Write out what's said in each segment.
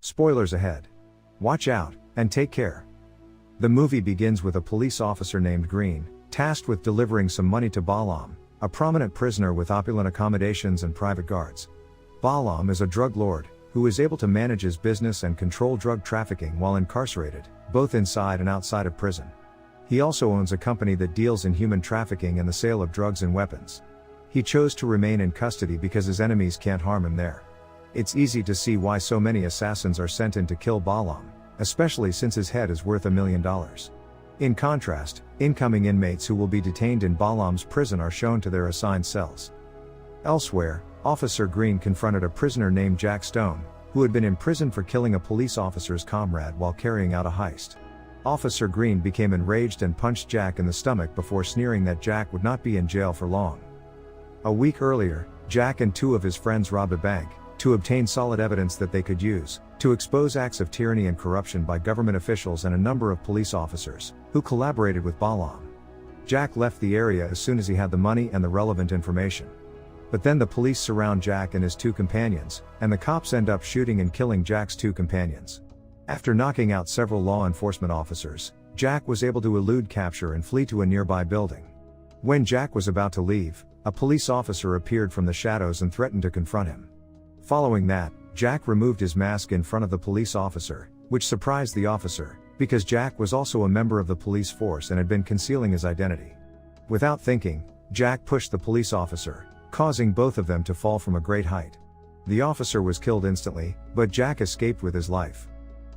Spoilers ahead. Watch out, and take care. The movie begins with a police officer named Green, tasked with delivering some money to Balaam, a prominent prisoner with opulent accommodations and private guards. Balaam is a drug lord, who is able to manage his business and control drug trafficking while incarcerated, both inside and outside of prison. He also owns a company that deals in human trafficking and the sale of drugs and weapons. He chose to remain in custody because his enemies can't harm him there. It's easy to see why so many assassins are sent in to kill Balaam, especially since his head is worth $1 million. In contrast, incoming inmates who will be detained in Balaam's prison are shown to their assigned cells. Elsewhere, Officer Green confronted a prisoner named Jack Stone, who had been imprisoned for killing a police officer's comrade while carrying out a heist. Officer Green became enraged and punched Jack in the stomach before sneering that Jack would not be in jail for long. A week earlier, Jack and two of his friends robbed a bank, to obtain solid evidence that they could use to expose acts of tyranny and corruption by government officials and a number of police officers, who collaborated with Balaam. Jack left the area as soon as he had the money and the relevant information. But then the police surround Jack and his two companions, and the cops end up shooting and killing Jack's two companions. After knocking out several law enforcement officers, Jack was able to elude capture and flee to a nearby building. When Jack was about to leave, a police officer appeared from the shadows and threatened to confront him. Following that, Jack removed his mask in front of the police officer, which surprised the officer, because Jack was also a member of the police force and had been concealing his identity. Without thinking, Jack pushed the police officer, causing both of them to fall from a great height. The officer was killed instantly, but Jack escaped with his life.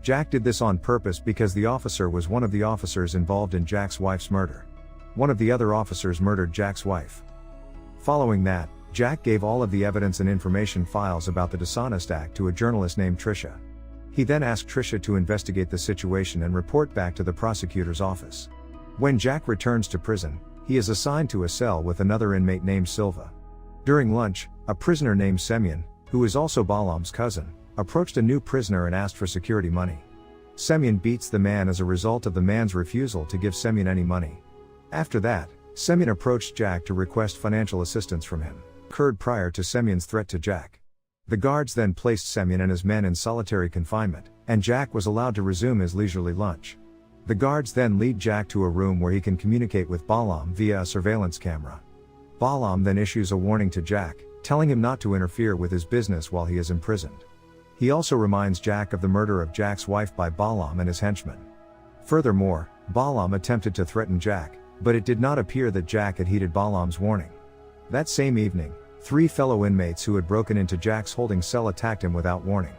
Jack did this on purpose because the officer was one of the officers involved in Jack's wife's murder. One of the other officers murdered Jack's wife. Following that, Jack gave all of the evidence and information files about the dishonest act to a journalist named Tricia. He then asked Tricia to investigate the situation and report back to the prosecutor's office. When Jack returns to prison, he is assigned to a cell with another inmate named Silva. During lunch, a prisoner named Semyon, who is also Balaam's cousin, approached a new prisoner and asked for security money. Semyon beats the man as a result of the man's refusal to give Semyon any money. After that, Semyon approached Jack to request financial assistance from him. Occurred prior to Semyon's threat to Jack. The guards then placed Semyon and his men in solitary confinement, and Jack was allowed to resume his leisurely lunch. The guards then lead Jack to a room where he can communicate with Balaam via a surveillance camera. Balaam then issues a warning to Jack, telling him not to interfere with his business while he is imprisoned. He also reminds Jack of the murder of Jack's wife by Balaam and his henchmen. Furthermore, Balaam attempted to threaten Jack, but it did not appear that Jack had heeded Balaam's warning. That same evening, 3 fellow inmates who had broken into Jack's holding cell attacked him without warning.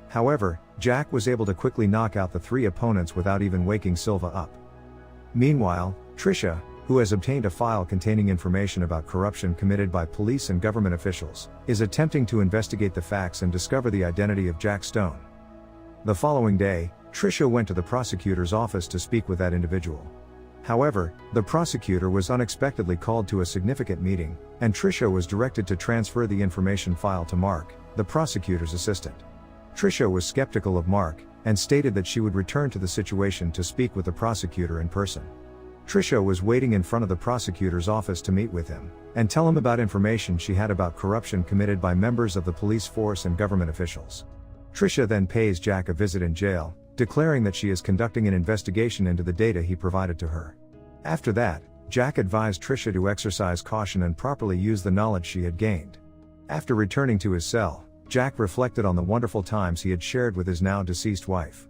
However, Jack was able to quickly knock out the 3 opponents without even waking Silva up. Meanwhile, Tricia, who has obtained a file containing information about corruption committed by police and government officials, is attempting to investigate the facts and discover the identity of Jack Stone. The following day, Tricia went to the prosecutor's office to speak with that individual. However, the prosecutor was unexpectedly called to a significant meeting, and Tricia was directed to transfer the information file to Mark, the prosecutor's assistant. Tricia was skeptical of Mark, and stated that she would return to the situation to speak with the prosecutor in person. Tricia was waiting in front of the prosecutor's office to meet with him, and tell him about information she had about corruption committed by members of the police force and government officials. Tricia then pays Jack a visit in jail, declaring that she is conducting an investigation into the data he provided to her. After that, Jack advised Tricia to exercise caution and properly use the knowledge she had gained. After returning to his cell, Jack reflected on the wonderful times he had shared with his now deceased wife.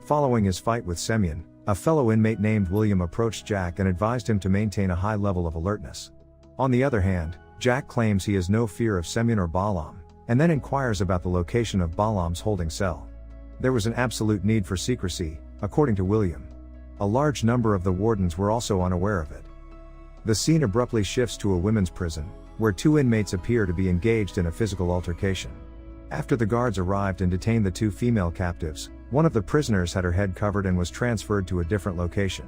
Following his fight with Semyon, a fellow inmate named William approached Jack and advised him to maintain a high level of alertness. On the other hand, Jack claims he has no fear of Semyon or Balaam, and then inquires about the location of Balaam's holding cell. There was an absolute need for secrecy, according to William. A large number of the wardens were also unaware of it. The scene abruptly shifts to a women's prison, where 2 inmates appear to be engaged in a physical altercation. After the guards arrived and detained the 2 female captives, one of the prisoners had her head covered and was transferred to a different location.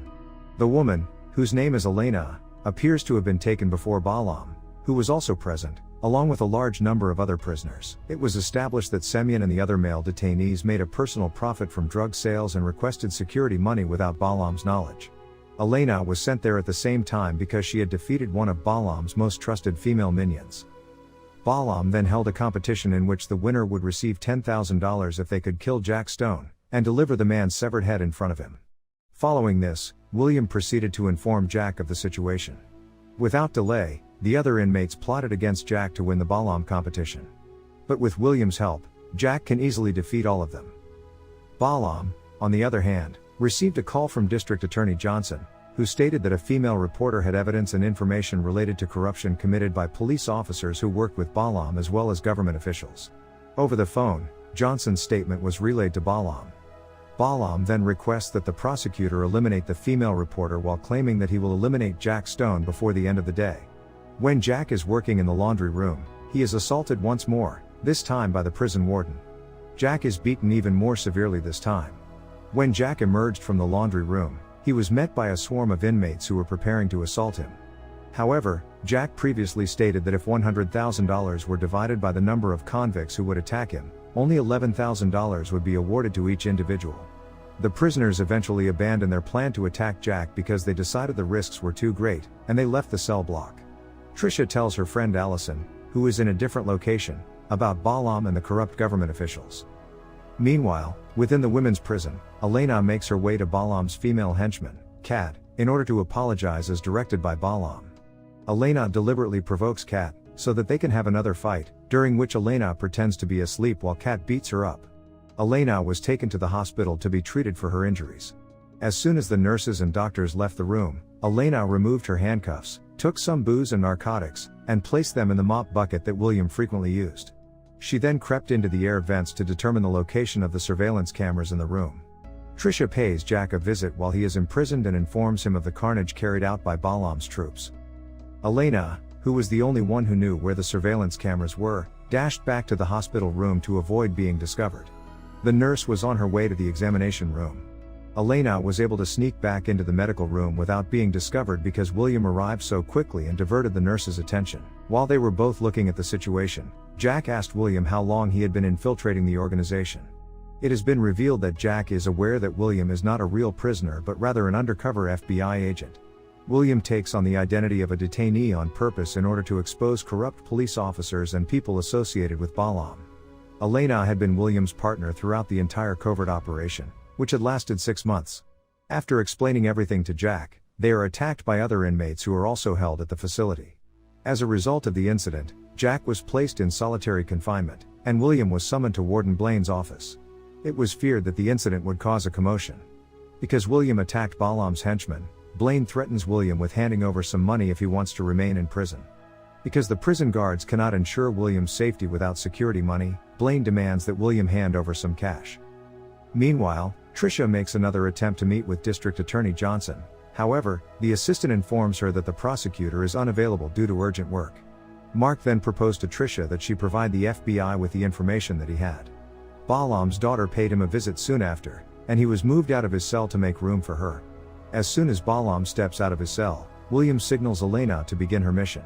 The woman, whose name is Elena, appears to have been taken before Balaam, who was also present, along with a large number of other prisoners. It was established that Semyon and the other male detainees made a personal profit from drug sales and requested security money without Balaam's knowledge. Elena was sent there at the same time because she had defeated one of Balaam's most trusted female minions. Balaam then held a competition in which the winner would receive $10,000 if they could kill Jack Stone, and deliver the man's severed head in front of him. Following this, William proceeded to inform Jack of the situation. Without delay, the other inmates plotted against Jack to win the Balaam competition. But with William's help, Jack can easily defeat all of them. Balaam, on the other hand, received a call from District Attorney Johnson, who stated that a female reporter had evidence and information related to corruption committed by police officers who worked with Balaam as well as government officials. Over the phone, Johnson's statement was relayed to Balaam. Balaam then requests that the prosecutor eliminate the female reporter while claiming that he will eliminate Jack Stone before the end of the day. When Jack is working in the laundry room, he is assaulted once more, this time by the prison warden. Jack is beaten even more severely this time. When Jack emerged from the laundry room, he was met by a swarm of inmates who were preparing to assault him. However, Jack previously stated that if $100,000 were divided by the number of convicts who would attack him, only $11,000 would be awarded to each individual. The prisoners eventually abandoned their plan to attack Jack because they decided the risks were too great, and they left the cell block. Tricia tells her friend Allison, who is in a different location, about Balaam and the corrupt government officials. Meanwhile, within the women's prison, Elena makes her way to Balaam's female henchman, Kat, in order to apologize as directed by Balaam. Elena deliberately provokes Kat, so that they can have another fight, during which Elena pretends to be asleep while Kat beats her up. Elena was taken to the hospital to be treated for her injuries. As soon as the nurses and doctors left the room, Elena removed her handcuffs, took some booze and narcotics, and placed them in the mop bucket that William frequently used. She then crept into the air vents to determine the location of the surveillance cameras in the room. Tricia pays Jack a visit while he is imprisoned and informs him of the carnage carried out by Balaam's troops. Elena, who was the only one who knew where the surveillance cameras were, dashed back to the hospital room to avoid being discovered. The nurse was on her way to the examination room. Elena was able to sneak back into the medical room without being discovered because William arrived so quickly and diverted the nurse's attention. While they were both looking at the situation, Jack asked William how long he had been infiltrating the organization. It has been revealed that Jack is aware that William is not a real prisoner but rather an undercover FBI agent. William takes on the identity of a detainee on purpose in order to expose corrupt police officers and people associated with Balaam. Elena had been William's partner throughout the entire covert operation, which had lasted 6 months. After explaining everything to Jack, they are attacked by other inmates who are also held at the facility. As a result of the incident, Jack was placed in solitary confinement, and William was summoned to Warden Blaine's office. It was feared that the incident would cause a commotion. Because William attacked Balaam's henchmen, Blaine threatens William with handing over some money if he wants to remain in prison. Because the prison guards cannot ensure William's safety without security money, Blaine demands that William hand over some cash. Meanwhile, Tricia makes another attempt to meet with District Attorney Johnson. However, the assistant informs her that the prosecutor is unavailable due to urgent work. Mark then proposed to Tricia that she provide the FBI with the information that he had. Balaam's daughter paid him a visit soon after, and he was moved out of his cell to make room for her. As soon as Balaam steps out of his cell, William signals Elena to begin her mission.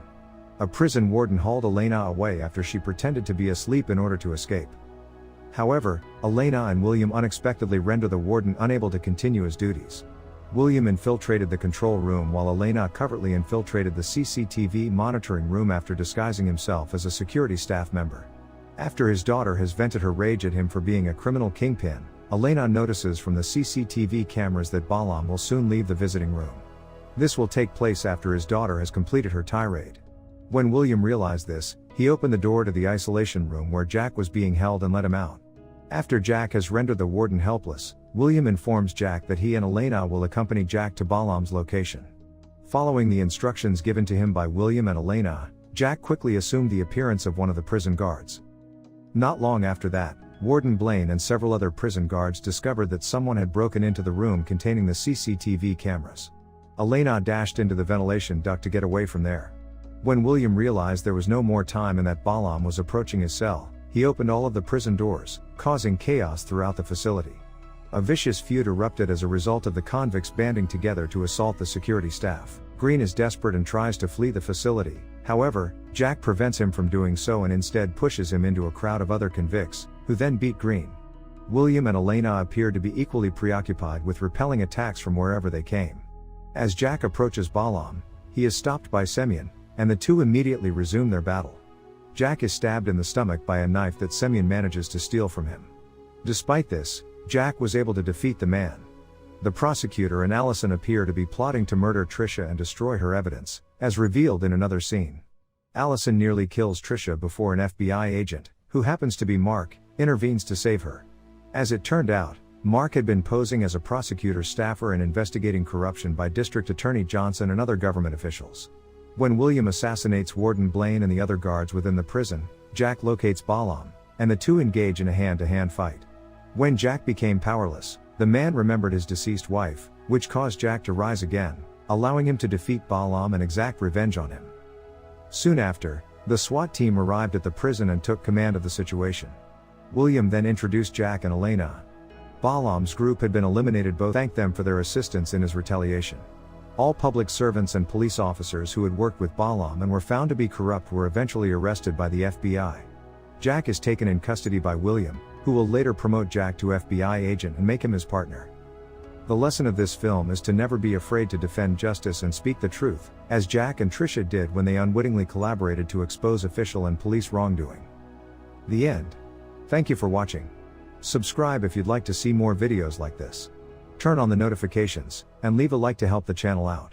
A prison warden hauled Elena away after she pretended to be asleep in order to escape. However, Elena and William unexpectedly render the warden unable to continue his duties. William infiltrated the control room while Elena covertly infiltrated the CCTV monitoring room after disguising himself as a security staff member. After his daughter has vented her rage at him for being a criminal kingpin, Elena notices from the CCTV cameras that Balaam will soon leave the visiting room. This will take place after his daughter has completed her tirade. When William realized this, he opened the door to the isolation room where Jack was being held and let him out. After Jack has rendered the warden helpless, William informs Jack that he and Elena will accompany Jack to Balaam's location. Following the instructions given to him by William and Elena, Jack quickly assumed the appearance of one of the prison guards. Not long after that, Warden Blaine and several other prison guards discovered that someone had broken into the room containing the CCTV cameras. Elena dashed into the ventilation duct to get away from there. When William realized there was no more time and that Balaam was approaching his cell, he opened all of the prison doors, causing chaos throughout the facility. A vicious feud erupted as a result of the convicts banding together to assault the security staff. Green is desperate and tries to flee the facility. However, Jack prevents him from doing so and instead pushes him into a crowd of other convicts, who then beat Green. William and Elena appear to be equally preoccupied with repelling attacks from wherever they came. As Jack approaches Balaam, he is stopped by Semyon, and the two immediately resume their battle. Jack is stabbed in the stomach by a knife that Semyon manages to steal from him. Despite this, Jack was able to defeat the man. The prosecutor and Allison appear to be plotting to murder Trisha and destroy her evidence, as revealed in another scene. Allison nearly kills Trisha before an FBI agent, who happens to be Mark, intervenes to save her. As it turned out, Mark had been posing as a prosecutor's staffer and investigating corruption by District Attorney Johnson and other government officials. When William assassinates Warden Blaine and the other guards within the prison, Jack locates Balaam, and the two engage in a hand-to-hand fight. When Jack became powerless, the man remembered his deceased wife, which caused Jack to rise again, allowing him to defeat Balaam and exact revenge on him. Soon after, the SWAT team arrived at the prison and took command of the situation. William then introduced Jack and Elena. Balaam's group had been eliminated. Both thanked them for their assistance in his retaliation. All public servants and police officers who had worked with Balaam and were found to be corrupt were eventually arrested by the FBI. Jack is taken in custody by William, who will later promote Jack to FBI agent and make him his partner. The lesson of this film is to never be afraid to defend justice and speak the truth, as Jack and Trisha did when they unwittingly collaborated to expose official and police wrongdoing. The end. Thank you for watching. Subscribe if you'd like to see more videos like this. Turn on the notifications, and leave a like to help the channel out.